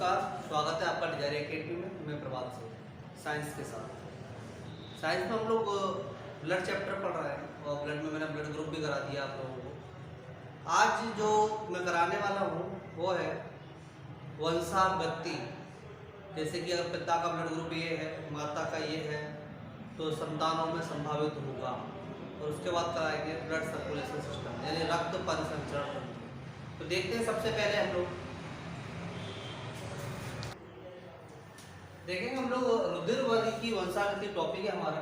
नमस्कार, स्वागत है आपका डिजायर एकेडमी में। मैं प्रभात से साइंस के साथ। साइंस में हम लोग ब्लड चैप्टर पढ़ रहे हैं और ब्लड में मैंने ब्लड ग्रुप भी करा दिया आप लोगों को। आज जो मैं कराने वाला हूँ वो है वंशागति। जैसे कि अगर पिता का ब्लड ग्रुप ये है, माता का ये है, तो संतानों में संभावित होगा। और उसके बाद कराएंगे ब्लड सर्कुलेशन सिस्टम यानी रक्त परिसंचरण। तो देखते हैं, सबसे पहले हम लोग देखेंगे हम लोग रुधिर वर्ग की वंशागति टॉपिक है हमारा।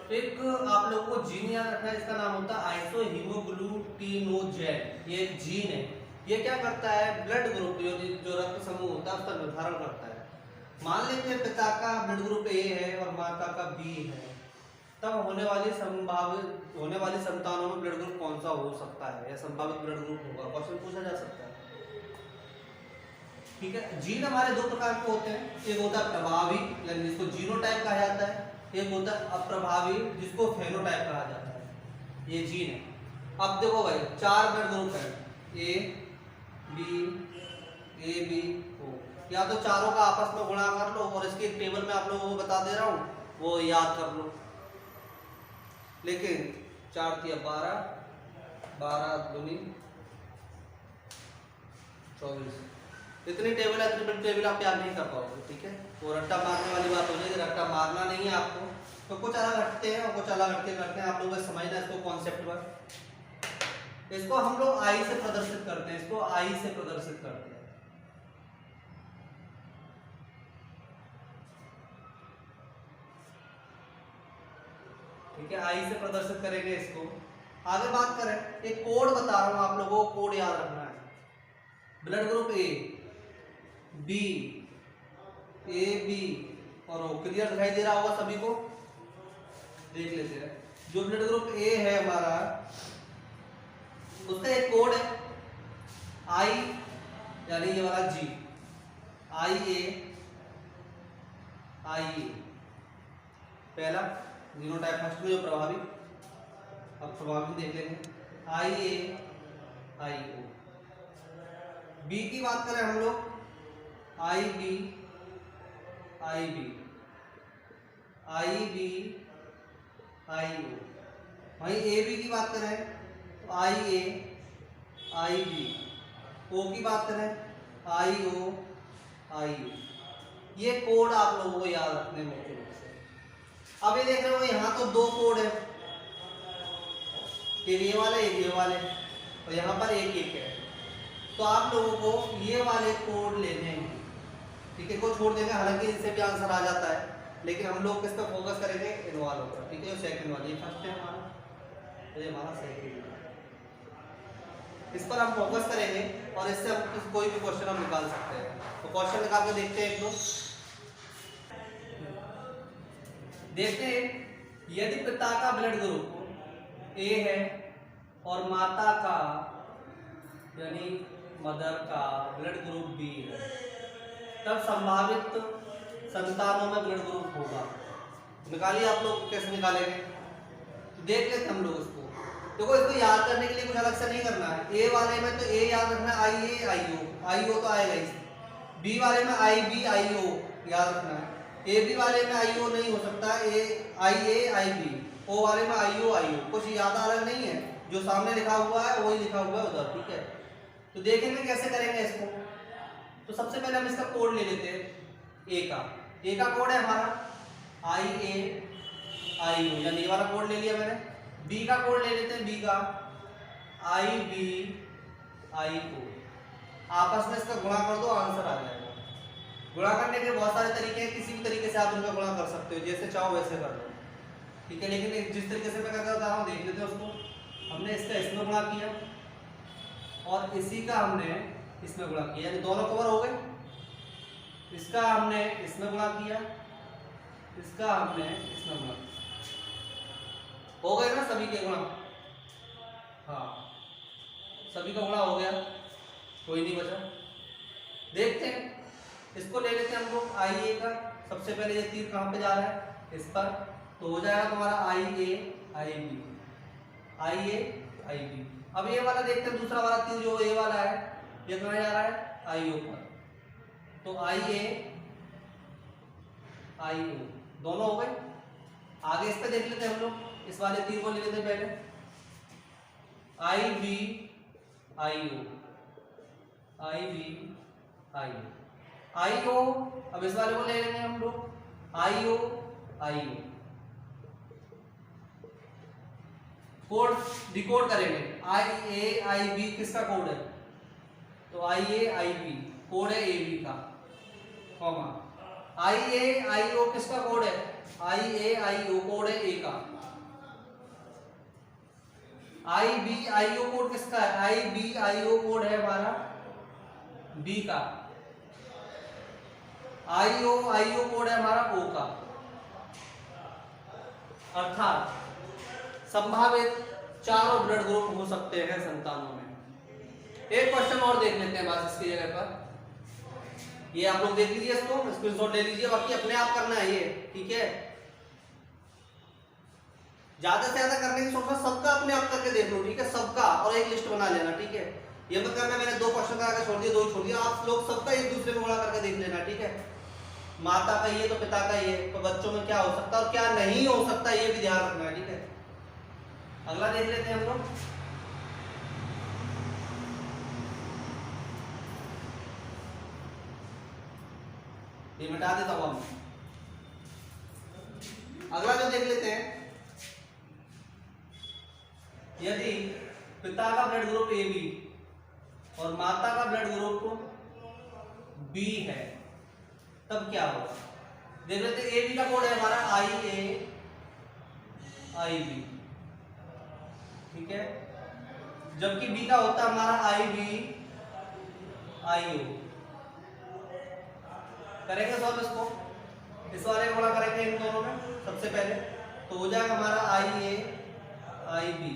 तो एक आप लोगों को जीन याद रखना है, इसका नाम होता है आइसोहीमोग्लूटिनोजेन। ये एक जीन है। ये क्या करता है, ब्लड ग्रुप जो रक्त समूह होता है उसका निर्धारण करता है। मान लेते पिता का ब्लड ग्रुप ए है और माता का बी है, तब होने वाली संतानों में ब्लड ग्रुप कौन सा हो सकता है या संभावित ब्लड ग्रुप होगा, क्वेश्चन पूछा जा सकता है। ठीक है। जीन हमारे दो प्रकार के होते हैं, एक होता है प्रभावी यानी जिसको जीनोटाइप कहा जाता है, एक होता है अप्रभावी जिसको फेनोटाइप कहा जाता है। ये जीन है। अब देखो भाई, चार ब्लड ग्रुप है, ए बी ओ। या तो चारों का आपस में गुणा कर लो और इसकी एक टेबल में आप लोगों को बता दे रहा हूँ, वो याद कर लो। लेकिन 4 तिया 12, 12 दूनी 24, इतनी टेबल है, इतनी बड़ी टेबल आप याद नहीं कर पाओगे। ठीक है। वो रट्टा मारने वाली बात हो जाएगी, रट्टा मारना नहीं है आपको। तो कुछ अलग हटते हैं और कुछ अलग हटके करते हैं। आप लोगों को समझना इसको कॉन्सेप्ट पर। इसको हम लोग आई से प्रदर्शित करते हैं, इसको आई से प्रदर्शित करते हैं। ठीक है, आई से प्रदर्शित करेंगे इसको। आगे बात करें, एक कोड बता रहा हूं आप लोगों को, कोड याद रखना है। Blood group A B, A B और ओ। क्लियर दिखाई दे रहा होगा सभी को। देख लेते हैं, जो ब्लड ग्रुप ए है हमारा, उसका एक कोड है आई यानी ये वाला जी, आई ए। पहला जीनोटाइप फर्स्ट में जो प्रभावी, अब प्रभावी देख लेंगे, आई ए आई ओ। बी की बात करें हम लोग, आई बी आई ओ। वहीं ए बी की बात करें तो आई ए आई बी। ओ की बात करें आई ओ आई ओ। ये कोड आप लोगों को याद रखने मुख्य रूप से। अब ये देख रहे हो, यहाँ तो दो कोड है, एक ये वाले एक ये वाले, और यहाँ पर एक एक है। तो आप लोगों को ये वाले कोड लेने हैं। ठीक है, को छोड़ देंगे, हालांकि इससे भी आंसर आ जाता है, लेकिन हम लोग किस पर फोकस करेंगे, इन्वॉल्व पर। ठीक है, जो सेकंड वाली, ये फर्स्ट है हमारा, ये हमारा सेकंड, इस पर हम फोकस करेंगे और इससे हम कोई भी क्वेश्चन हम निकाल सकते हैं। तो क्वेश्चन निकाल के देखते हैं एक दो। देखते हैं, यदि पिता का ब्लड ग्रुप ए है और माता का यानी मदर का ब्लड ग्रुप बी है, तब संभावित संतानों में ब्लड ग्रुप होगा। निकालिए आप लोग, कैसे निकालेंगे देख लेते हम लोग इसको। देखो, इसको याद करने के लिए कुछ अलग से नहीं करना है। ए वाले में तो ए याद रखना है, आई ए आई ओ तो आएगा ही। बी वाले में आई बी आई ओ याद रखना है। ए बी वाले में आई ओ नहीं हो सकता, आई ए आई बी। ओ वाले में आई ओ कुछ याद अलग नहीं है, जो सामने लिखा हुआ है वही लिखा हुआ है उधर। ठीक है, तो देखेंगे कैसे करेंगे इसको। तो सबसे पहले हम इसका कोड ले लेते हैं। ए का कोड है हमारा आई ए आई ओ, यानी ये वाला कोड ले लिया मैंने। बी का कोड ले लेते हैं, बी का आई बी आई ओ। आपस में इसका गुणा कर दो, आंसर आ जाएगा। गुणा करने के बहुत सारे तरीके हैं, किसी भी तरीके से आप उनका गुणा कर सकते हो, जैसे चाहो वैसे कर लो। ठीक है, लेकिन जिस तरीके से मैं करता बता रहा हूँ देख लेते हैं उसको। हमने इसका इसमें गुणा किया और इसी का हमने इसमें गुणा किया, यानी दोनों कवर हो गए। इसका हमने इसमें गुणा किया, इसका हमने इसमें गुणा किया, हो गए ना सभी के गुणा। हाँ, सभी का गुणा हो गया, कोई नहीं बचा। देखते हैं, इसको ले लेते हैं हम लोग आई ए का। सबसे पहले ये तीर कहाँ पे जा रहा है, इस पर, तो हो जाएगा तुम्हारा आई ए आई बी। अब ये वाला देखते हैं, दूसरा वाला तीर जो ए वाला है, ये कहाँ जा रहा है, आई ओ पर। तो आई ए आई ओ दोनों हो गए। आगे इस पे देख लेते हैं हम लोग, इस वाले तीर को ले लेते हैं पहले, आई B I O I B I ओ आई ओ। अब इस वाले को ले लेंगे हम लोग आई ओ आई ओ। कोड डिकोड करेंगे, आई ए आई बी किसका कोड है, तो आई ए आई बी कोड है ए बी का, कॉमा आई ए आई ओ किसका कोड है, आई ए आई ओ कोड है ए का। आई बी आई ओ कोड किसका है, आई बी आई ओ कोड है हमारा बी का। आई ओ कोड है हमारा ओ का। अर्थात संभावित चारों ब्लड ग्रुप हो सकते हैं संतानों में। एक क्वेश्चन और देख लेते हैं बस इसकी जगह पर, ये आप लोग देख लीजिए, इसको स्क्रीनशॉट ले लीजिए, बाकी अपने आप करना है ये, ठीक है। ज्यादा से ज्यादा करने की सोचना, सबका अपने आप करके देख लो, ठीक है, सबका, और एक लिस्ट बना लेना, ठीक है। ये मत करना मैंने 2 क्वेश्चन करा के छोड़ दिया, 2 ही छोड़ दिया, आप लोग सबका एक दूसरे में गुणा करके देख लेना, ठीक है। माता का ये तो पिता का ये, तो बच्चों में क्या हो सकता है और क्या नहीं हो सकता ये भी ध्यान रखना है, ठीक है। अगला देख लेते हैं हम लोग, ये मिटा देता हूं हम। अगला जो देख लेते हैं, यदि पिता का ब्लड ग्रुप ए बी और माता का ब्लड ग्रुप बी है तब क्या होगा। देख लेते हैं, ए बी का कोड है हमारा आई ए आई बी, ठीक है, जबकि बी का होता है हमारा आई बी आई ओ। करेंगे सॉल्व इसको, इस वाले को करेंगे इन दोनों में सबसे पहले, तो हो जाएगा हमारा आई ए आई बी,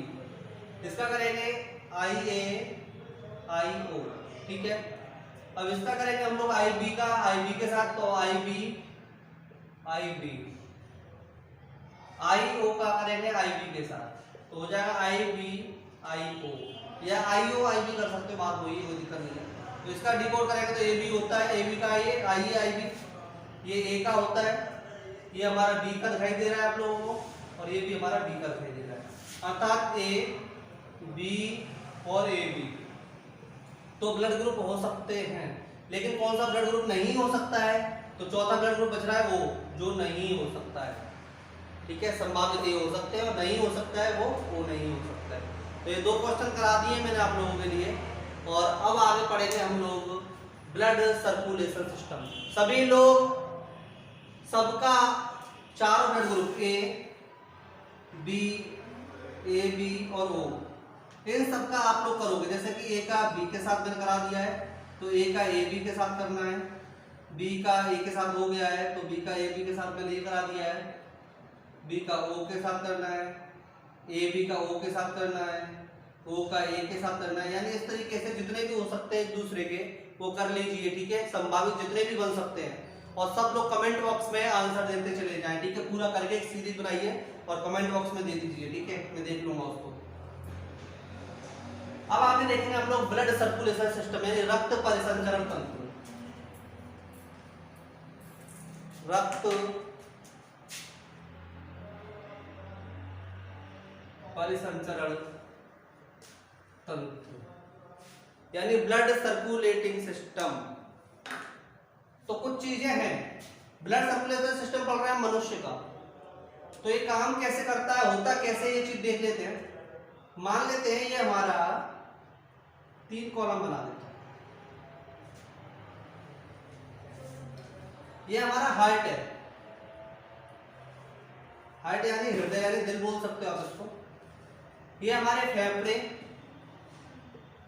इसका करेंगे आई ए आई ओ, ठीक है। अब इसका करेंगे हम लोग आई बी का आई बी के साथ, तो आई बी आई बी, आई ओ का करेंगे आई बी के साथ, तो हो जाएगा आई बी आई ओ, या आई ओ आई बी कर सकते हो, बात वही, कोई दिक्कत नहीं है। तो इसका डिकोड करेंगे तो ए बी होता है, ए बी का ये आई आई बी, ये ए का होता है, ये हमारा बी का दिखाई दे रहा है आप लोगों को, और ये भी हमारा बी का दिखाई दे रहा है, अर्थात ए बी और ए बी तो ब्लड ग्रुप हो सकते हैं। लेकिन कौन सा ब्लड ग्रुप नहीं हो सकता है, तो चौथा ब्लड ग्रुप बच रहा है वो जो नहीं हो सकता है, ठीक है। संभावित ये हो सकते हैं और नहीं हो सकता है वो नहीं हो सकता है। तो ये 2 क्वेश्चन करा दिए मैंने आप लोगों के लिए, और अब आगे पढ़ेंगे हम लोग ब्लड सर्कुलेशन सिस्टम। सभी लोग, सबका 4 blood group A B A B और ओ, इन सबका आप लोग करोगे, जैसे कि ए का बी के साथ मैंने करा दिया है, तो ए का ए बी के साथ करना है, बी का ए के साथ हो गया है, तो बी का ए बी के साथ मैंने ये करा दिया है, बी का ओ के साथ करना है, ए बी का ओ के साथ करना है, ओ का ए के साथ करना है, यानी इस तरीके से जितने भी हो सकते हैं एक दूसरे के वो कर लीजिए, ठीक है। संभावित जितने भी बन सकते हैं, और सब लोग कमेंट बॉक्स में आंसर देते चले जाएं, ठीक है। पूरा करके एक सीरीज बनाइए और कमेंट बॉक्स में दे दीजिए, ठीक है, मैं देख लूंगा उसको। अब आगे देखेंगे हम लोग ब्लड सर्कुलेशन सिस्टम, यानी रक्त परिसंचरण तंत्र। रक्त परिसंचरण तंत्र यानी ब्लड सर्कुलेटिंग सिस्टम। तो कुछ चीजें हैं, ब्लड सर्कुलेशन सिस्टम पढ़ रहे हैं मनुष्य का, तो ये काम कैसे करता है, होता कैसे, ये चीज देख लेते हैं। मान लेते हैं ये हमारा 3 कॉलम बना देते हैं, ये हमारा हार्ट है, हार्ट यानी हृदय यानी दिल बोल सकते हो आप इसको। ये हमारे फेफड़े,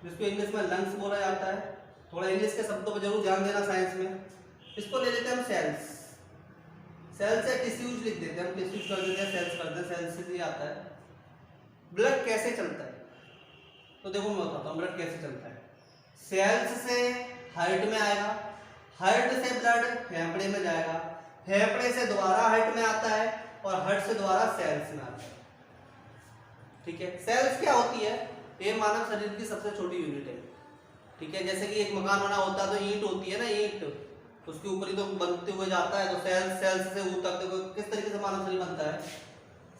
जिसको इंग्लिश में लंग्स बोला जाता है, थोड़ा इंग्लिश के शब्दों पर जरूर ध्यान देना साइंस में। इसको ले लेते हैं हम सेल्स, सेल्स से टिश्यूज लिख देते हैं, हम टिश्यूज कर देते हैं, सेल्स कर देते हैं, सेल्स से ही आता है। ब्लड कैसे चलता है, तो देखो मैं बताता हूँ ब्लड कैसे चलता है। सेल्स से हार्ट में आएगा, हार्ट से ब्लड फेफड़े में जाएगा, फेफड़े से दोबारा हार्ट में आता है, और हार्ट से दोबारा सेल्स में आता है, ठीक है। सेल्स क्या होती है, ये मानव शरीर की सबसे छोटी यूनिट है, ठीक है। जैसे कि एक मकान बना होता है तो ईंट होती है ना, ईंट, उसके ऊपर ही तो बनते हुए जाता है। तो सेल्स, सेल्स से ऊपर तक देखो किस तरीके से मानव शरीर बनता है।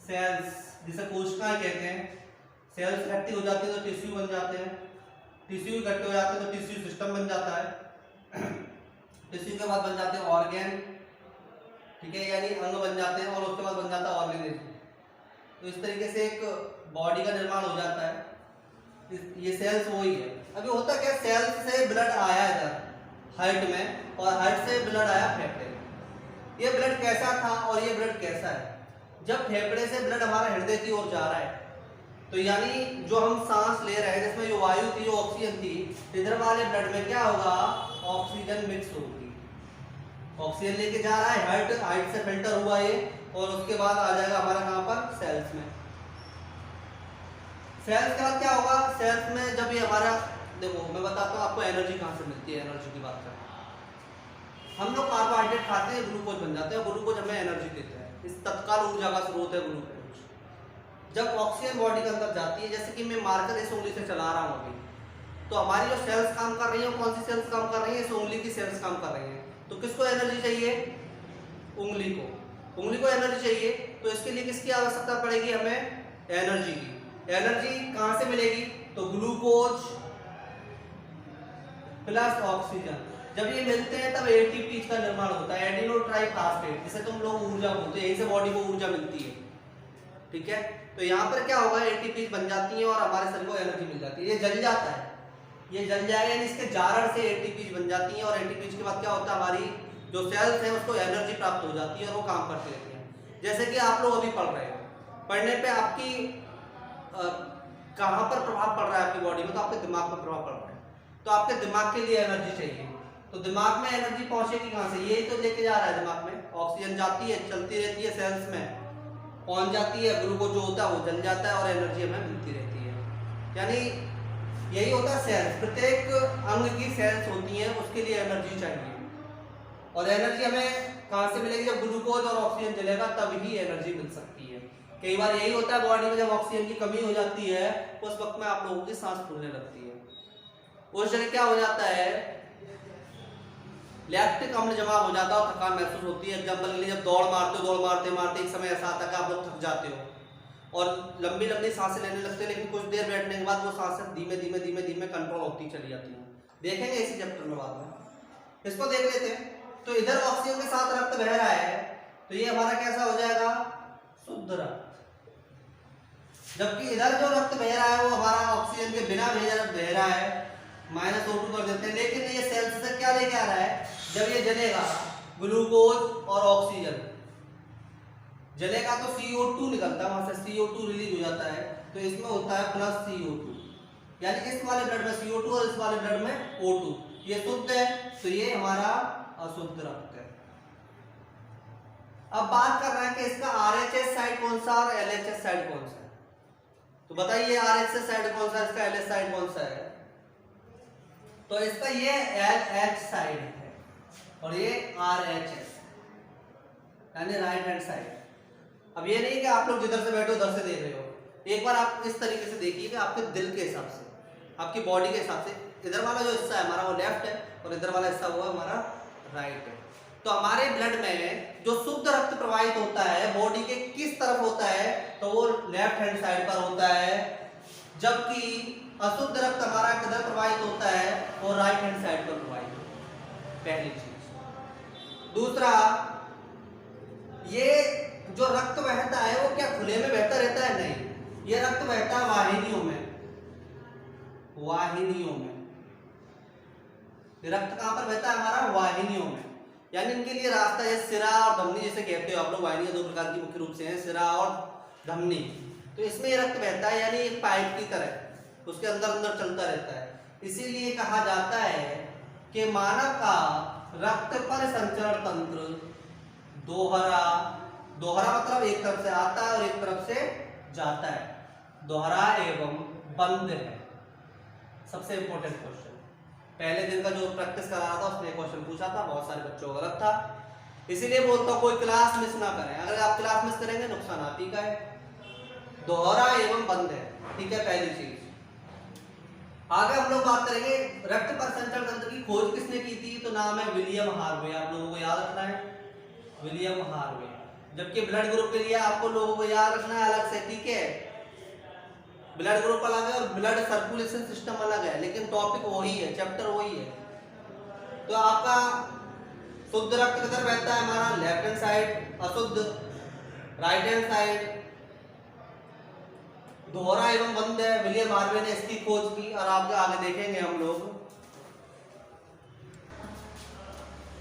सेल्स जिसे कोशिकाएं कहते हैं, सेल्स इकट्ठी हो जाती है तो टिश्यू बन जाते हैं, टिश्यू इकट्ठे हो जाते हैं तो टिश्यू सिस्टम बन जाता है, टिश्यू के बाद बन जाते हैं ऑर्गेन, ठीक है, यानी अंग बन जाते हैं, और उसके बाद बन जाता है ऑर्गेनिज्म। तो इस तरीके से एक बॉडी का निर्माण हो जाता है। ये सेल्स वही है। अभी होता क्या, सेल्स से ब्लड आया इधर हार्ट में, और हार्ट से ब्लड आया फेफड़े में। ये ब्लड कैसा था और ये ब्लड कैसा है? जब फेफड़े से ब्लड हमारा हृदय की ओर जा रहा है, तो यानी जो हम सांस ले रहे हैं जिसमें जो वायु थी, जो ऑक्सीजन थी, इधर वाले ब्लड में क्या होगा, ऑक्सीजन मिक्स होगी। ऑक्सीजन लेके जा रहा है हार्ट, हार्ट से फिल्टर हुआ ये, और उसके बाद आ जाएगा हमारा कहां पर, सेल्स में। सेल्स के बाद क्या होगा, सेल्स में जब ये हमारा, देखो मैं बताता हूँ आपको एनर्जी कहाँ से मिलती है। एनर्जी की बात करें, हम लोग कार्बोहाइड्रेट खाते हैं, ग्लूकोज बन जाते हैं, ग्लूकोज हमें एनर्जी देता है। इस तत्काल ऊर्जा का स्रोत है ग्लूकोज। जब ऑक्सीजन बॉडी के अंदर जाती है, जैसे कि मैं मार्कर इस उंगली से चला रहा हूँ अभी, तो हमारी जो सेल्स काम कर रही है, कौन सी सेल्स काम कर रही है, इस उंगली की सेल्स काम कर रही है। तो किसको एनर्जी चाहिए, उंगली को, उंगली को एनर्जी चाहिए। तो इसके लिए किसकी आवश्यकता पड़ेगी, हमें एनर्जी की। एनर्जी कहां से मिलेगी, तो ग्लूकोज प्लस ऑक्सीजन, जब ये मिलते हैं तब एटीपी का निर्माण होता है, एडिनो ट्राइफॉस्फेट, जिसे तुम लोग ऊर्जा बोलते हैं। यहीं से बॉडी को ऊर्जा मिलती है, ठीक है। तो यहाँ पर क्या होगा, एटीपी बन जाती है और हमारे शरीर को एनर्जी मिल जाती है। ये जल जाता है, ये जल जाएगा, यानी इसके जारण से एटीपी बन जाती है, और एटीपी के बाद क्या होता है, हमारी जो सेल्स है उसको एनर्जी प्राप्त हो जाती है और वो काम करते रहते हैं। जैसे कि आप लोग अभी पढ़ रहे हो, पढ़ने पे आपकी कहाँ पर प्रभाव पड़ रहा है आपकी बॉडी में, तो आपके दिमाग पर प्रभाव पड़ रहा है। तो आपके दिमाग के लिए एनर्जी चाहिए, तो दिमाग में एनर्जी पहुंचेगी कहाँ से, यही तो लेके जा रहा है दिमाग में। ऑक्सीजन जाती है, चलती रहती है, सेल्स में पहुंच जाती है, ग्लूकोज जो होता है वो जल जाता है और एनर्जी हमें मिलती रहती है। यानी यही होता है सेल्स। प्रत्येक अंग की सेल्स होती हैं, उसके लिए एनर्जी चाहिए, और एनर्जी हमें कहाँ से मिलेगी, जब ग्लूकोज और ऑक्सीजन जलेगा तभी एनर्जी मिल सकती है। कई बार यही होता है बॉडी में, जब ऑक्सीजन की कमी हो जाती है उस वक्त में आप लोगों की सांस फूलने लगती है। उस जगह क्या हो जाता है, लैक्टिक अम्ल जमा हो जाता है और थकान महसूस होती है। एग्जाम्पल के लिए जब दौड़ मारते हो, दौड़ मारते मारते एक समय ऐसा आता है कि आप लोग थक जाते हो और लंबी लंबी सांसें लेने लगते हैं, लेकिन कुछ देर बैठने के बाद वो सांसें धीमे धीमे धीमे धीमे कंट्रोल होती चली जाती हैं। देखेंगे इसी चैप्टर में बाद में, इसको देख लेते हैं। तो इधर ऑक्सीजन के साथ रक्त बह रहा है, तो ये हमारा कैसा हो जाएगा, शुद्ध रक्त। जबकि इधर जो रक्त बह रहा है वो हमारा ऑक्सीजन के बिना बह रहा है, -O2 कर देते हैं। लेकिन ये सेल्स से क्या लेके आ रहा है, जब ये जलेगा ग्लूकोज और ऑक्सीजन जलेगा तो CO2 निकलता है, वहां से CO2 रिलीज हो जाता है, तो इसमें होता है प्लस CO2, यानी इस वाले ब्लड में CO2 और इस वाले ब्लड में O2। ये शुद्ध है, तो ये हमारा अशुद्ध रक्त है। अब बात कर रहे हैं कि इसका RHS साइड कौन सा और LHS साइड कौन सा है। तो बताइए RHS साइड कौन सा है, इसका LH साइड कौन सा है। तो इसका ये LH साइड है और ये RHS यानी राइट हैंड साइड। अब ये नहीं कि आप लोग जिधर से बैठे उधर से देख रहे हो, एक बार आप इस तरीके से देखिए कि आपके दिल के हिसाब से, आपकी बॉडी के हिसाब से, इधर वाला जो हिस्सा है हमारा वो लेफ्ट है और इधर वाला हिस्सा हुआ हमारा राइट है। तो हमारे ब्लड में जो शुद्ध रक्त प्रवाहित होता है बॉडी के किस तरफ होता है, तो वो लेफ्ट हैंड साइड पर होता है, जबकि अशुद्ध रक्त हमारा किधर प्रवाहित होता है, वो राइट हैंड साइड पर प्रवाहित होता है। पहली चीज। दूसरा, ये जो रक्त बहता है वो क्या खुले में बहता रहता है, नहीं, ये रक्त बहता है वाहिनियों में। वाहिनियों में रक्त कहां पर बहता है, हमारा वाहिनियों में, यानी इनके लिए रास्ता है सिरा और धमनी जैसे कहते हो आप लोग। वाहिनियां दो प्रकार की मुख्य रूप से हैं, सिरा और धमनी। तो इसमें ये रक्त बहता है यानी एक पाइप की तरह उसके अंदर अंदर चलता रहता है। इसीलिए कहा जाता है कि मानव का रक्त परिसंचरण तंत्र दोहरा, दोहरा मतलब एक तरफ से आता है और एक तरफ से जाता है, दोहरा एवं बंद है। सबसे इंपॉर्टेंट क्वेश्चन, पहले दिन का जो प्रैक्टिस करा रहा था उसने क्वेश्चन पूछा था, बहुत सारे बच्चों को गलत था, इसीलिए बोलता हूं कोई क्लास मिस ना करें। अगर आप क्लास मिस करेंगे नुकसान आप ही का है। दोहरा एवं बंद है, ठीक है, पहली चीज। आगे हम लोग बात करेंगे रक्त परिसंचरण तंत्र की खोज किसने की थी, तो नाम है विलियम हार्वे। आप लोगों को याद रखना है विलियम हार्वे। जबकि ब्लड ग्रुप के लिए आपको लोगों को याद रखना है अलग से, ठीक है। ब्लड ग्रुप अलग है और ब्लड सर्कुलेशन सिस्टम अलग है, लेकिन टॉपिक वही है, चैप्टर वही है। तो आपका शुद्ध रक्त किधर बहता है, हमारा लेफ्ट हैंड साइड, अशुद्ध राइट हैंड साइड। दोहरा एवं बंद है, विलियम हार्वे ने इसकी खोज की और आपके आगे देखेंगे हम लोग।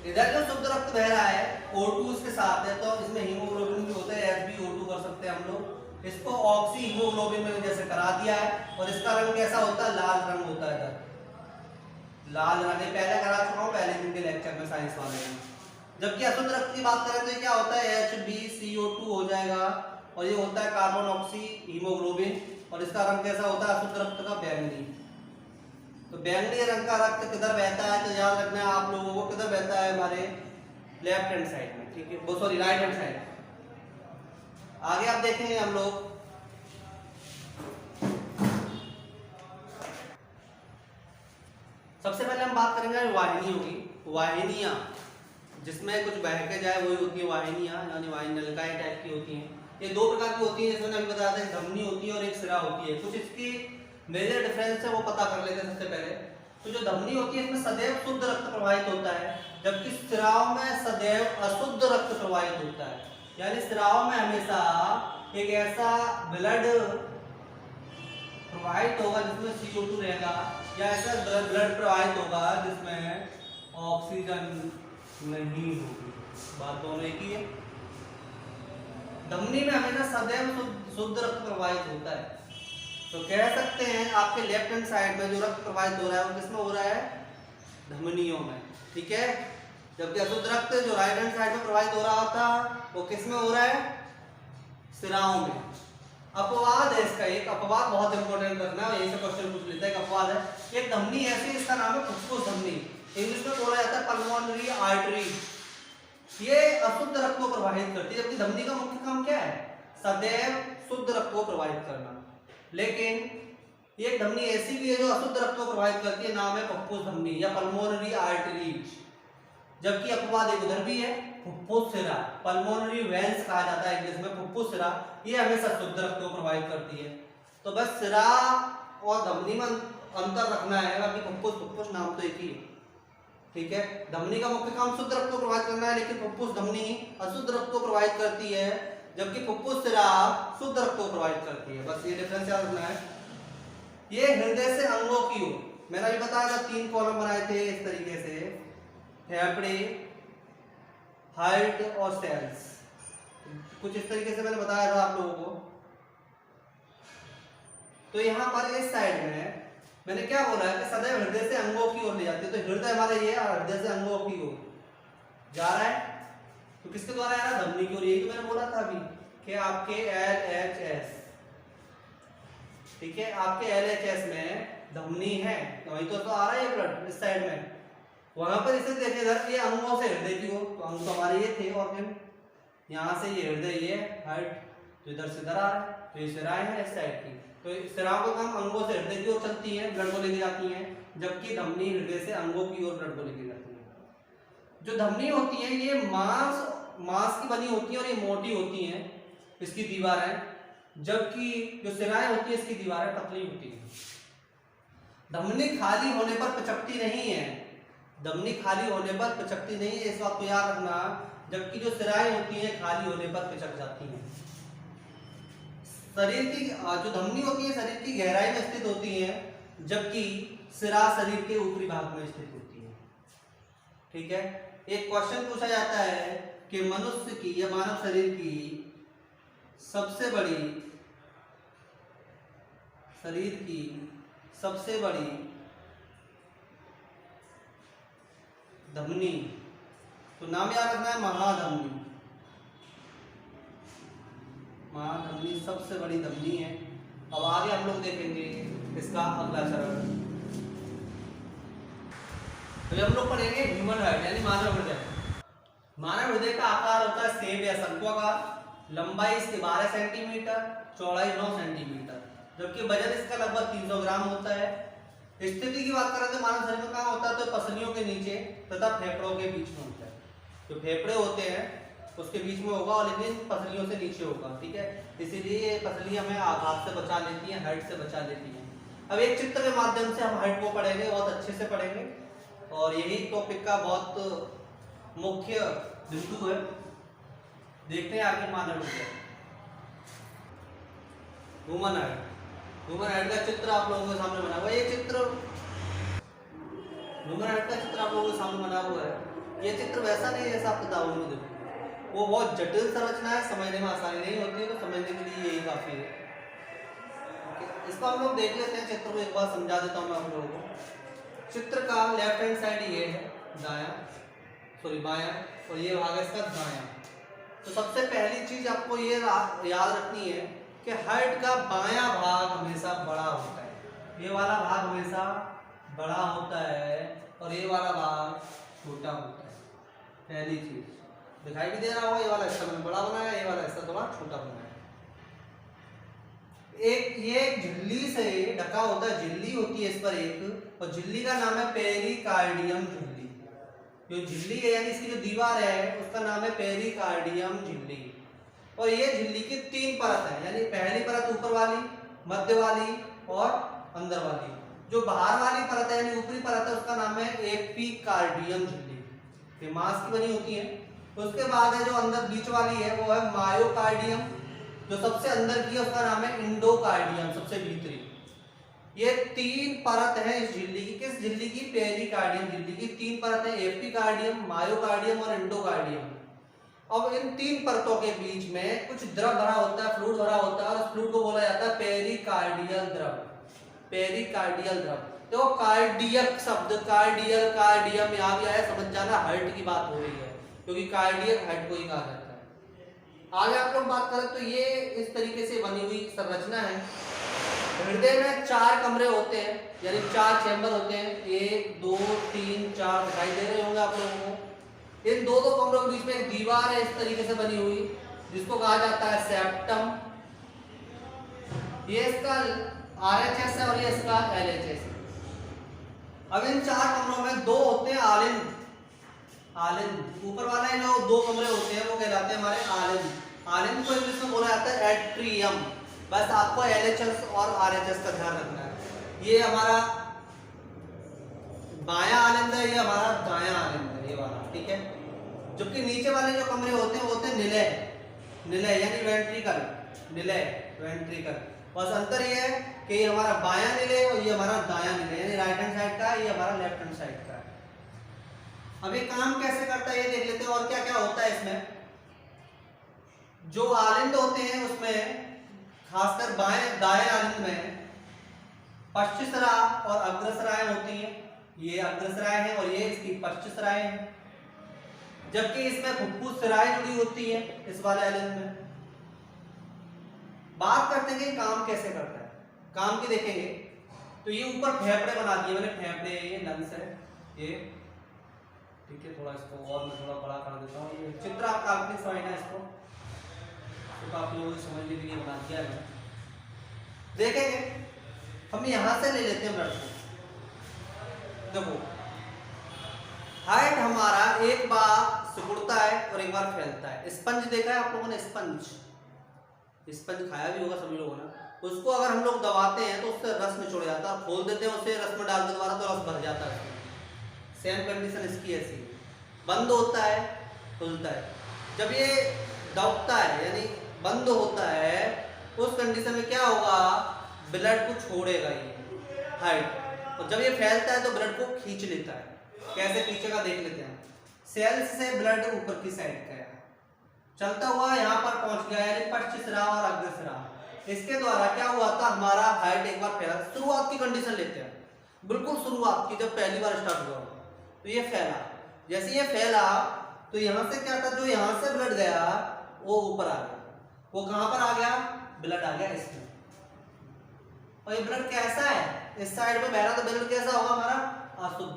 इधर जो शुद्ध रक्त बह रहा है O2 इसके साथ है, तो इसमें हीमोग्लोबिन भी होता है, HbO2 कर सकते हैं हम लोग। इसको ऑक्सी हीमोग्लोबिन में जैसे करा दिया है, और इसका रंग कैसा होता है, लाल रंग होता है। इधर लाल रंग पहले करा चुका हूँ, पहले दिन के लेक्चर में साइंस वाले में। जबकि अशुद्ध रक्त की बात करें तो ये क्या होता है, HbCO2 हो जाएगा, और ये होता है कार्बन ऑक्सी हीमोग्लोबिन, और इसका रंग कैसा होता है अशुद्ध रक्त का, बैंगनी। तो बैंगनी रंग का रक्त किधर बहता है, तो याद रखना है आप लोगों को, किधर बहता है, हमारे लेफ्ट हैंड साइड में, ठीक है, वो सॉरी राइट हैंड साइड। आगे आप देखेंगे हम लोग सबसे पहले हम बात करेंगे वाहिनियों की। वाहिनियां जिसमें कुछ बह के जाए वही होती है वाहिनियां, यानी वाहिनी नलिकाएं टाइप की होती हैं। ये दो प्रकार की होती है, जैसे मैंने अभी बताया था, धमनी होती है और एक सिरा होती है। कुछ इसकी मेजर डिफरेंस है वो पता कर लेते हैं सबसे पहले। तो जो धमनी होती है इसमें सदैव शुद्ध रक्त प्रवाहित होता है, जबकि सिराओं में सदैव अशुद्ध रक्त प्रवाहित होता है। यानी सिराओं में हमेशा एक ऐसा ब्लड प्रवाहित होगा जिसमें CO2 रहेगा, या ऐसा ब्लड प्रवाहित होगा जिसमें ऑक्सीजन नहीं होगी। बात दोनों एक ही है। धमनी में हमेशा सदैव शुद्ध रक्त प्रवाहित होता है। तो कह सकते हैं आपके लेफ्ट हैंड साइड में जो रक्त प्रवाहित हो रहा है वो किसमें हो रहा है, धमनियों में, ठीक है। जबकि अशुद्ध रक्त जो राइट हैंड साइड में प्रवाहित हो रहा था वो किसमें हो रहा है, सिराओं में। अपवाद है इसका, एक अपवाद बहुत इंपॉर्टेंट रखना है, यही से क्वेश्चन पूछ लेता है। एक अपवाद है, एक धमनी ऐसी, इसका नाम है फुफ्फुस धमनी, इंग्लिश में बोला जाता है पल्मोनरी आर्टरी। ये अशुद्ध रक्त को प्रवाहित करती है, जबकि धमनी का मुख्य काम क्या है, सदैव शुद्ध रक्त को प्रवाहित करना। लेकिन एक धमनी ऐसी भी है जो अशुद्ध रक्त को प्रवाहित करती है, नाम है फुफ्फुस धमनी या पल्मोनरी आर्टरीज। जबकि अपवाद एक उधर भी है, फुफ्फुस सिरा, पल्मोनरी वेंस कहा जाता है इंग्लिश में, फुफ्फुस सिरा, ये हमेशा शुद्ध रक्त को प्रवाहित करती है। तो बस सिरा और धमनी में अंतर रखना है, बाकी फुफ्फुस नाम तो एक ही है, ठीक है। धमनी का मुख्य काम शुद्ध रक्त को प्रवाहित करना है, लेकिन फुफ्फुस धमनी अशुद्ध रक्त को प्रवाहित करती है, जबकि फुफ्फुस सिरा शुद्ध रक्त को प्रवाहित करती है। बस ये डिफरेंस याद रखना है। ये हृदय से अंगों की ओर, मैंने अभी बताया था 3 कॉलम बनाए थे इस तरीके से, फेफड़े, हार्ट और सेल्स, कुछ इस तरीके से मैंने बताया था आप लोगों को। तो यहाँ पर इस साइड में मैंने क्या बोला है कि सदैव हृदय से अंगों की ओर ले जाती है। तो हृदय हमारे ये हृदय से अंगों की ओर जा रहा है, तो किसके द्वारा आ रहा है, धमनी की ओर। यही तो मैंने बोला था अभी कि आपके LHS, ठीक है, आपके LHS में धमनी है, तो वही तो आ रहा है ब्लड इस साइड में। वहां पर इसे देखिए इधर, ये अंगों से हृदय की ओर, तो अंग तो हमारे ये थे, और फिर यहाँ से ये हृदय, ये हार्ट, तो इधर से इधर आ रहा है, तो ये सिराएं हैं इस साइड की। तो सिराओं का काम अंगों से हृदय की ओर चलती है, ब्लड को लेके जाती है, जबकि धमनी हृदय से अंगों की ओर ब्लड को लेके जाती है। जो धमनी होती है ये मांस की बनी होती है और ये मोटी होती है, इसकी दीवारें, जबकि जो सिराएं होती है इसकी दीवारें पतली होती है। धमनी खाली होने पर पिचकती नहीं है, धमनी खाली होने पर पिचकती नहीं है, इस बात को याद रखना। जबकि जो सिराएं होती हैं खाली होने पर पिचक जाती हैं। शरीर की जो धमनी होती है शरीर की गहराई में स्थित होती है, जबकि सिरा शरीर के ऊपरी भाग में स्थित होती है, ठीक है। एक क्वेश्चन पूछा जाता है कि मनुष्य की या मानव शरीर की सबसे बड़ी धमनी, तो नाम याद रखना है महाधमनी। महाधमनी सबसे बड़ी धमनी है। अब आगे हम लोग देखेंगे इसका अगला चरण। तो हम लोग पढ़ेंगे ह्यूमन हार्ट यानी मानव हृदय। मानव हृदय का आकार होता है सेब या शंक्वाकार, लंबाई इसकी 12 सेंटीमीटर, चौड़ाई 9 सेंटीमीटर, जबकि वजन इसका लगभग 300 ग्राम होता है। स्थिति की बात करें तो मानव शरीर में कहाँ होता है, तो पसलियों के नीचे तथा फेफड़ों के बीच में होता है। जो फेफड़े होते हैं उसके बीच में होगा और लेकिन पसलियों से नीचे होगा, ठीक है। इसीलिए ये पसली हमें आघात से बचा लेती है, हर्ट से बचा लेती है। अब एक चित्र के माध्यम से हम हर्ट को पढ़ेंगे, बहुत अच्छे से पढ़ेंगे और यही टॉपिक का बहुत मुख्य बिंदु है। देखते हैं आगे मानव हृदय, ह्यूमन हार्ट। ह्यूमन हार्ट का चित्र आप लोगों के सामने बना हुआ है। ये चित्र ह्यूमन हार्ट का चित्र आप लोगों के सामने बना हुआ है। ये चित्र वैसा नहीं है जैसा आप किताबों में देखो, वो बहुत जटिल संरचना है, समझने में आसानी नहीं होती है, तो समझने के लिए यही काफी है। इसको हम लोग देख लेते हैं, चित्र को एक बार समझा देता हूँ मैं आप लोगों को। चित्र का लेफ्ट हैंड साइड ये है बायां, और ये भाग है इसका दायां। तो सबसे पहली चीज आपको ये याद रखनी है कि हार्ट का बायां भाग हमेशा बड़ा होता है। ये वाला भाग हमेशा बड़ा होता है और ये वाला भाग छोटा होता है। पहली चीज दिखाई भी दे रहा होगा, ये वाला हिस्सा मैंने बड़ा बनाया, ये वाला हिस्सा थोड़ा छोटा बनाया। ये झिल्ली से ढका होता है, झिल्ली होती है इस पर एक, और झिल्ली का नाम है पेरिकार्डियम झिल्ली। जो झिल्ली है यानी इसकी जो दीवार है उसका नाम है पेरिकार्डियम झिल्ली। और ये झिल्ली की 3 परत है, यानी पहली परत ऊपर वाली, मध्य वाली और अंदर वाली। जो बाहर वाली परत है यानी ऊपरी परत है उसका नाम है एपिकार्डियम झिल्ली, ये मांस की बनी होती है। उसके बाद है जो अंदर बीच वाली है वो है मायोकार्डियम, जो सबसे अंदर की है उसका नाम है इंडोकार्डियम, सबसे भीतरी। ये 3 परत है इस झिल्ली की। किस झिल्ली की? पेरिकार्डियम झिल्ली की 3 परत है, एपिकार्डियम, मायोकार्डियम और इंडोकार्डियम। अब इन 3 परतों के बीच में कुछ द्रव भरा होता है, फ्लूइड भरा होता है, और उस फ्लूइड को बोला जाता है पेरिकार्डियल द्रव। पेरिकार्डियल द्रव तो कार्डियक शब्द, कार्डियल कार्डियम यहाँ भी आया, समझ जाना हार्ट की बात हो रही है, क्योंकि कार्डियक हार्ट को ही कहा जाता है। आगे आप लोग बात करें तो ये इस तरीके से बनी हुई संरचना है। हृदय में 4 कमरे होते हैं, यानी 4 चैम्बर होते हैं, 1 2 3 4 दिखाई दे रहे होंगे आप लोगों को। इन 2 कमरों के बीच में एक दीवार है इस तरीके से बनी हुई, जिसको कहा जाता है सेप्टम। ये इसका RHS है और ये इसका LHS है। अब इन 4 कमरों में 2 होते हैं आलिंद। ऊपर वाला है जो 2 कमरे होते हैं वो कहलाते हैं हमारे आलिंद। आलिंद को इंग्लिश में बोला जाता है एट्रियम। बस आपको LHS और RHS का ध्यान रखना है। ये हमारा बायां आलिंद है, ये हमारा दायां आलिंद है, ये वाला, ठीक है। जबकि नीचे वाले जो कमरे होते हैं वो होते हैं निलय यानी वेंट्रिकल, निलय वेंट्रिकल। बस अंतर ये है कि ये हमारा बायां निलय और ये हमारा दायां निलय, यानी राइट हैंड साइड का, ये हमारा लेफ्ट हैंड साइड का है। अब ये काम कैसे करता है ये देख लेते हैं और क्या क्या होता है इसमें। जो आलिंद होते हैं उसमें खासकर दाएं आलिंद में पश्चस्राय और अग्रस्राय होती है। ये अग्रस्राय है और ये इसकी पश्चस्राय है। जबकि इसमें फुफ्फुसराय जुड़ी होती है इस वाले आलिंद में। बात करते हैं कि काम कैसे करता है। काम की देखेंगे तो ये ऊपर फेफड़े बना दिए मैंने, फेफड़े, ये लंग्स है ये, ठीक है। थोड़ा इसको और मैं थोड़ा बड़ा कर देता हूँ। ये चित्र आप काल्पनिक समझना इसको, तो आप लोगों को समझने के लिए बना दिया है। देखेंगे हम यहां से ले लेते हैं ब्लड को। देखो हार्ट हमारा एक बार सिकुड़ता है और एक बार फैलता है। स्पंज देखा है आप लोगों ने? स्पंज खाया भी होगा सभी लोगों ने। उसको अगर हम लोग दबाते हैं तो उससे रस निचोड़ जाता है, खोल देते हैं उसे, रस में डाल के दोबारा तो रस भर जाता है। सेम कंडीशन इसकी ऐसी, बंद होता है खुलता है। जब ये दबता है यानी बंद होता है उस कंडीशन में क्या होगा, ब्लड को छोड़ेगा ये हार्ट, और जब ये फैलता है तो ब्लड को खींच लेता है। कैसे खींचेगा देख लेते हैं। सेल्स से ब्लड ऊपर की साइड गया, चलता हुआ यहाँ पर पहुंच गया, यानी पश्चस्राय और अग्रस्राय। इसके द्वारा क्या हुआ था, हमारा हार्ट एक बार फैला। शुरुआत की कंडीशन लेते हैं, बिल्कुल शुरुआत की, जब पहली बार स्टार्ट हुआ तो ये फैला। जैसे ये फैला तो यहाँ से क्या था, जो यहाँ से ब्लड गया वो ऊपर आ गया। वो कहां पर आ गया, ब्लड आ गया इसमें। और ये ब्लड कैसा है, इस साइड में बह रहा, तो ब्लड कैसा होगा हमारा, अशुद्ध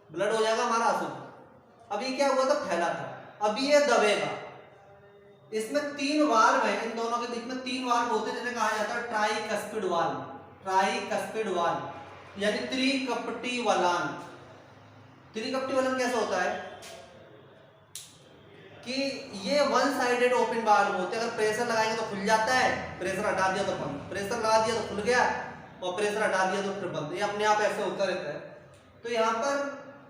ब्लड हो जाएगा हमारा, अशुद्ध। अभी क्या हुआ था, फैला था, अभी ये दबेगा। इसमें 3 वाल्व है, इन दोनों के बीच में 3 वाल्व होते हैं जिन्हें कहा जाता है ट्राइकस्पिड वाल्व। ट्राइकस्पिड वाल्व यानी त्रिकपटी वलान। त्रिकपटी वलन कैसा होता है कि ये वन साइडेड ओपन वाल्व होते हैं। अगर प्रेशर लगाएंगे तो खुल जाता है, प्रेशर हटा दिया तो बंद, प्रेशर लगा दिया तो खुल गया और प्रेशर हटा दिया तो फिर बंद। ये अपने आप ऐसे होता रहता है। तो यहाँ पर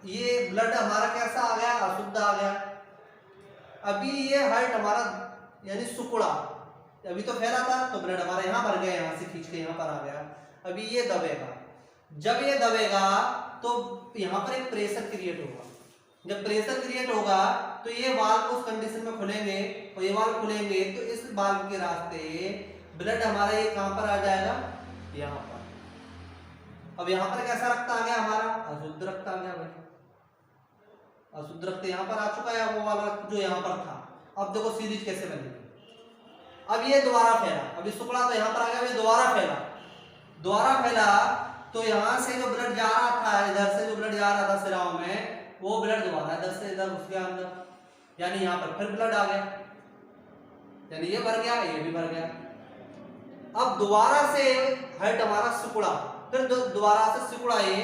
ये ब्लड हमारा कैसा आ गया, अशुद्ध आ गया। अभी ये हार्ट हमारा यानी सुकुड़ा, अभी तो फैला था तो ब्लड हमारा यहाँ भर गया, यहाँ से खींच के यहाँ पर आ गया। अभी ये दबेगा, जब ये दबेगा तो यहाँ पर एक प्रेशर क्रिएट होगा। जब प्रेशर क्रिएट होगा तो ये वाल्व उस कंडीशन में खुलेंगे और ये वाल्व खुलेंगे तो इस वाल्व के रास्ते ब्लड हमारा ये कहां पर आ जाएगा, यहाँ पर। अब यहाँ पर कैसा रक्त आ गया हमारा, अशुद्ध रक्त आ गया भाई। अशुद्ध रक्त यहाँ पर आ चुका है, वो वाला रक्त जो यहाँ पर था। अब देखो सीरीज कैसे बनेगी। अब ये दोबारा फैला, अभी शुक्ला तो यहाँ पर आ गया, ये दोबारा फैला। दोबारा फैला तो यहाँ से जो ब्लड जा रहा था, इधर से जो ब्लड जा रहा था सिराओं में, वो ब्लड दोबारा इधर से इधर घुस गया अंदर, यानी यहाँ पर फिर ब्लड आ गया, यानी ये भर गया, ये भी भर गया। अब दोबारा से हार्ट हमारा सिकुड़ा, फिर दोबारा से सिकुड़ा ये।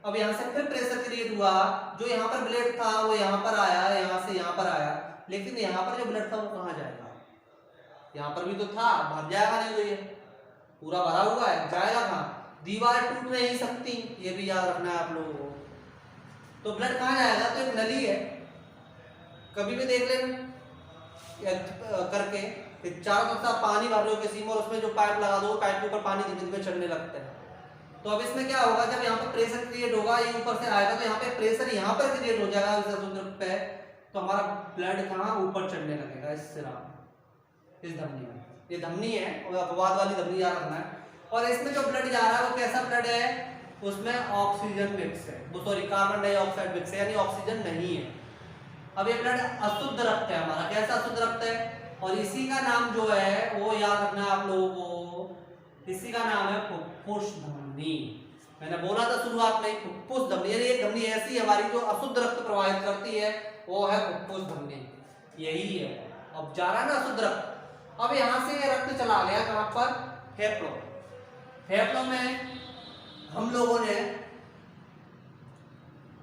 अब यहाँ से फिर प्रेशर क्रिएट हुआ, जो यहाँ पर ब्लड था वो यहाँ पर आया, यहाँ से यहाँ पर आया, लेकिन यहाँ पर जो ब्लड था वो कहाँ जाएगा, यहाँ पर भी तो था, भर जाएगा नहीं, तो ये पूरा भरा हुआ है, जाएगा कहाँ, दीवार टूट नहीं सकती, ये भी याद रखना है आप लोगों को। तो ब्लड कहाँ जाएगा, तो एक नली है, कभी भी देख लेना करके, चारों तरफ पानी भर रहे हो किसी में और उसमें जो पाइप लगा दो, पाइप के ऊपर पानी धीमे धीमे चढ़ने लगता है। तो अब इसमें क्या होगा, जब यहाँ पर प्रेशर क्रिएट होगा, ये ऊपर से आएगा तो यहाँ पे प्रेशर यहाँ पर क्रिएट हो जाएगा इस अशुद्ध पे, तो हमारा ब्लड कहाँ ऊपर चढ़ने लगेगा, इस सिरा, इस धमनी में। ये धमनी है और अपवाद वाली धमनी याद रखना है। और इसमें जो ब्लड जा रहा है वो कैसा ब्लड है, उसमें ऑक्सीजन मिक्स है, वो सॉरी कार्बन डाइऑक्साइड मिक्स है, यानी ऑक्सीजन नहीं है। अब ये ब्लड अशुद्ध रक्त है हमारा, कैसा अशुद्ध रक्त है, और इसी का नाम जो है वो याद रखना है आप लोगों को, इसी का नाम है फुफ्फुस धमनी। मैंने बोला था शुरुआत में फुफ्फुस धमनी, यानी एक धमनी ऐसी हमारी जो अशुद्ध रक्त प्रवाहित करती है, वो है फुफ्फुस धमनी, यही है। अब जा रहा है ना अशुद्ध रक्त, अब यहाँ से रक्त चला गया कहाँ पर, फेफड़ों। फेफड़ों में हम लोगों ने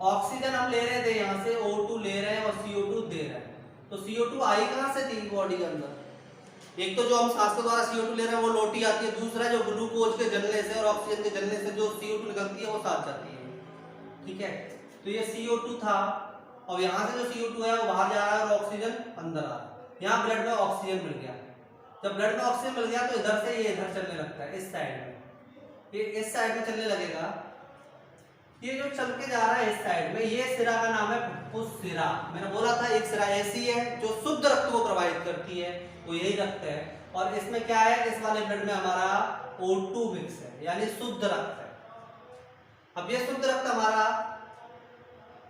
ऑक्सीजन हम ले रहे थे, यहाँ से O2 ले रहे हैं और CO2 दे रहे हैं, तो CO2 आई कहाँ से थी बॉडी के अंदर, एक तो जो हम सांस के द्वारा CO2 ले रहे हैं वो लोटी आती है, दूसरा जो ग्लूकोज के जलने से और ऑक्सीजन के जलने से जो CO2 निकलती है वो साथ जाती है, ठीक है। तो ये CO2 था और यहाँ से जो CO2 है वो बाहर जा रहा है और ऑक्सीजन अंदर आ रहा है। यहाँ ब्लड में ऑक्सीजन मिल गया, जब ब्लड में ऑक्सीजन मिल गया तो इधर से ये इधर चलने लगता है, इस साइड में, ये इस साइड में चलने लगेगा। ये जो चल के जा रहा है इस साइड में, ये सिरा का नाम है फुफ्फुस सिरा। मैंने बोला था एक सिरा ऐसी है जो शुद्ध रक्त को प्रवाहित करती है, वो यही रक्त है। और इसमें क्या है, इस वाले ब्लड में हमारा O2 मिक्स है, यानी शुद्ध रक्त है। अब ये शुद्ध रक्त हमारा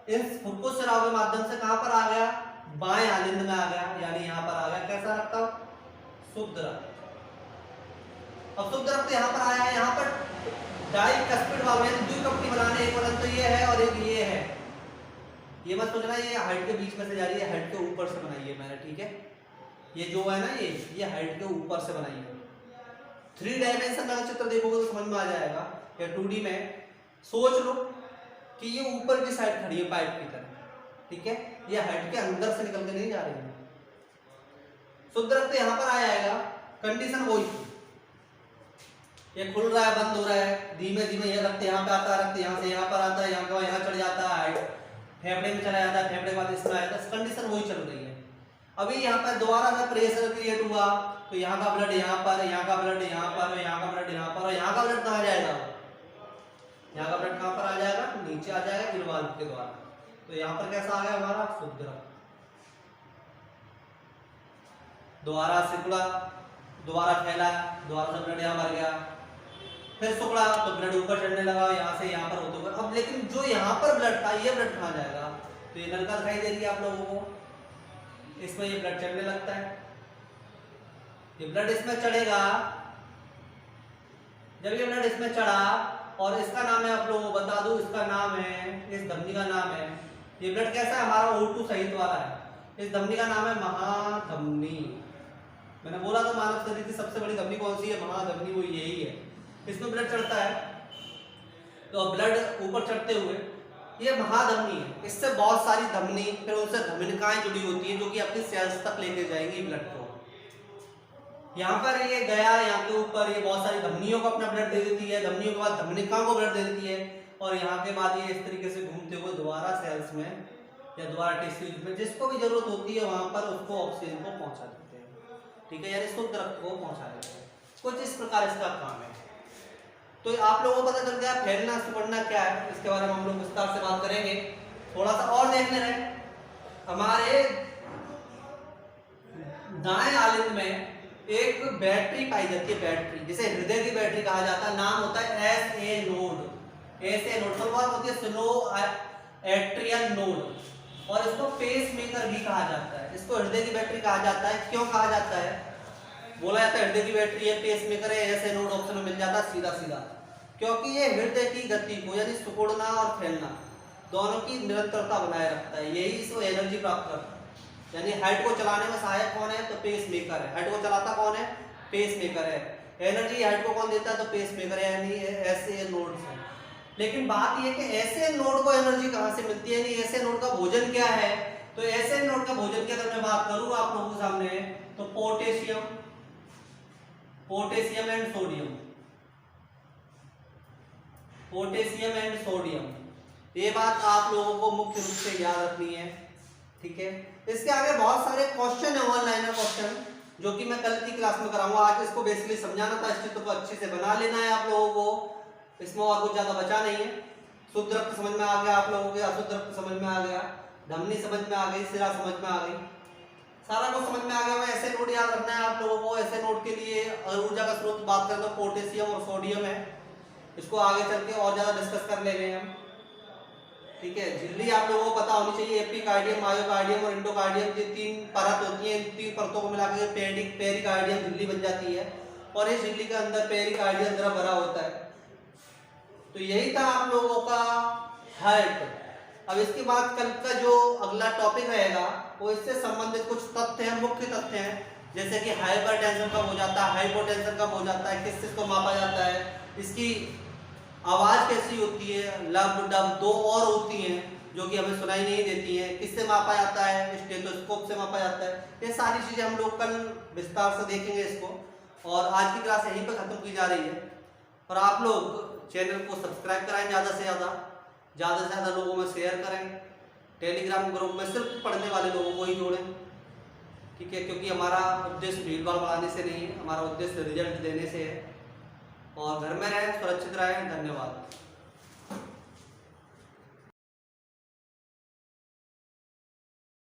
इस फुफ्फुस सिरा के माध्यम से कहां पर आ गया, बाएं आलिंद में आ गया, यानी यहां पर आ गया। कैसा रक्त, शुद्ध रक्त। अब शुद्ध रक्त यहाँ पर आया है, यहाँ पर डाइकस्पिड वाल्व है, द्विकपटी बनाने, एक वलन तो ये है और एक ये है। ये मत सोचना ये हाइट के बीच में से जा रही है, हाइट के ऊपर से बनाई है मैंने, ठीक है। ये जो है ना ये हाइट के ऊपर से बनाई है। 3 डायमेंशन में चित्र देखोगे तो समझ में आ जाएगा, या 2D में सोच लो कि ये ऊपर की साइड खड़ी है पाइप की तरह, ठीक है। ये हाइट के अंदर से निकल के नहीं जा रही है। शुद्ध रक्त यहाँ पर आ जाएगा, कंडीशन वही, ये खुल रहा है, बंद हो रहा है, धीमे धीमे ये रक्त यहाँ पे आता है, रक्त यहाँ से यहाँ पर आता है, यहाँ का यहाँ चढ़ जाता है, फेफड़े में चला जाता है, फेफड़े के बाद इसमें आएगा, कंडीशन वही चल रही है। अभी यहाँ पर दोबारा से प्रेशर क्रिएट हुआ तो यहाँ का ब्लड यहाँ पर, यहाँ का ब्लड यहाँ पर, यहाँ का ब्लड यहाँ पर, और यहाँ का ब्लड कहाँ जाएगा, यहाँ का ब्लड कहाँ पर आ जाएगा, नीचे आ जाएगा इन वाल्व के द्वारा। तो यहाँ पर कैसा आ गया हमारा शुद्ध रक्त, दोबारा सिकुड़ा, दोबारा फैला, दोबारा से ब्लड यहाँ मर गया, फिर सुकड़ा तो ब्लड ऊपर चढ़ने लगा, यहाँ से यहाँ पर होते हुए। अब लेकिन जो यहाँ पर ब्लड था, ये ब्लड कहाँ जाएगा, तो ये नलका दिखाई दे रही है आप लोगों को, इसमें ये ब्लड चढ़ने लगता है, ये ब्लड इसमें चढ़ेगा। जब ये ब्लड इसमें चढ़ा, और इसका नाम है, आप लोगों को बता दूं, इसका नाम है, इस धमनी का नाम है, ये ब्लड कैसा है हमारा O2 सहित वाला है, इस धमनी का नाम है महाधमनी। मैंने बोला था मानव शरीर की सबसे बड़ी धमनी कौन सी है, महाधमनी, वो यही है। इसमें ब्लड चढ़ता है, तो ब्लड ऊपर चढ़ते हुए ये महाधमनी है, इससे बहुत सारी धमनी फिर उनसे धमनिकाएं जुड़ी होती हैं जो कि अपनी सेल्स तक लेके जाएंगी ब्लड को। यहाँ पर ये गया, यहाँ के ऊपर ये बहुत सारी धमनियों को अपना ब्लड दे देती है, धमनियों के बाद धमनिकाओं को ब्लड दे देती है, और यहाँ के बाद ये इस तरीके से घूमते हुए दोबारा सेल्स में या दोबारा टिश्यूज में जिसको भी जरूरत होती है वहां पर उसको ऑक्सीजन को पहुंचा देते हैं। ठीक है, यानी शुद्ध रक्त को पहुंचा देते हैं। कुछ इस प्रकार इसका काम है। तो आप लोगों को पता चल गया फैलना सिकुड़ना क्या है, इसके बारे में हम लोग विस्तार से बात करेंगे। थोड़ा सा और देखने रहे, हमारे दाएं आलिंद में एक बैटरी पाई जाती है, बैटरी जिसे हृदय की बैटरी कहा जाता है। नाम होता है SA नोड। SA नोड शुरुआत होती है स्लो एट्रियल नोड, और इसको पेस मेकर भी कहा जाता है। इसको हृदय की बैटरी कहा जाता है। क्यों कहा जाता है? बोला जाता है हृदय की बैटरी है, पेस मेकर है, ऐसे नोड ऑप्शन में मिल जाता है सीधा सीधा, क्योंकि ये हृदय की गति को यानी सिकुड़ना और फैलना दोनों की निरंतरता बनाए रखता है। यही इसको एनर्जी प्राप्त करता है। यानी हार्ट को चलाने में सहायक कौन है? तो पेस मेकर है। हार्ट को चलाता कौन है? पेस मेकर है। एनर्जी हार्ट को कौन देता है? तो पेस मेकर है, यानी ऐसे नोड से। लेकिन बात यह कि ऐसे नोड को एनर्जी कहां से मिलती है, यानी ऐसे नोड का भोजन क्या है? तो ऐसे नोड का भोजन की अगर मैं बात करूं आप लोगों के सामने, तो potassium, potassium and sodium, potassium and sodium, ये बात आप लोगों को मुख्य रूप से याद रखनी है। ठीक है, इसके आगे बहुत सारे क्वेश्चन है, वन लाइनर क्वेश्चन, जो कि मैं कल की क्लास में कराऊंगा। आज इसको बेसिकली समझाना था, इस चित्र को अच्छे से बना लेना है आप लोगों को। इसमें और कुछ ज्यादा बचा नहीं है। शुद्ध रक्त समझ में आ गया आप लोगों के, अशुद्ध रक्त समझ में आ गया, धमनी समझ में आ गई, सिरा समझ में आ गई, सारा कुछ समझ में आ गया। ऐसे नोड याद रखना है आप लोगों को। ऐसे नोड के लिए ऊर्जा का स्रोत बात करें तो पोटेशियम और सोडियम है। इसको आगे चल के और ज्यादा डिस्कस कर लेंगे हम। ठीक है, झिल्ली आप लोगों को पता होनी चाहिए। एपिकार्डियम, मायोकार्डियम और एंडोकार्डियम, ये तीन परत होती है। इन तीन परतों को मिलाकर पेरिकार्डियम झिल्ली बन जाती है, और इस झिल्ली के अंदर पेरिकार्डियम द्रव भरा होता है। तो यही था आप लोगों का हार्ट। अब इसके बाद कल का जो अगला टॉपिक रहेगा वो इससे संबंधित कुछ तथ्य हैं, मुख्य तथ्य हैं, जैसे कि हाइपरटेंशन कब हो जाता है, हाइपोटेंशन कब हो जाता है, किस चीज को मापा जाता है, इसकी आवाज कैसी होती है, लब डब दो और होती हैं जो कि हमें सुनाई नहीं देती हैं, किससे मापा जाता है, स्टेथोस्कोप से मापा जाता है। ये सारी चीजें हम लोग कल विस्तार से देखेंगे इसको। और आज की क्लास यहीं पर खत्म की जा रही है। और आप लोग चैनल को सब्सक्राइब कराएं, ज़्यादा से ज़्यादा लोगों में शेयर करें। टेलीग्राम ग्रुप में सिर्फ पढ़ने वाले लोगों को ही जोड़ें। ठीक है, क्योंकि हमारा उद्देश्य भीड़ भाड़ बढ़ाने से नहीं है, हमारा उद्देश्य रिजल्ट देने से है। और घर में रहें, सुरक्षित रहें। धन्यवाद।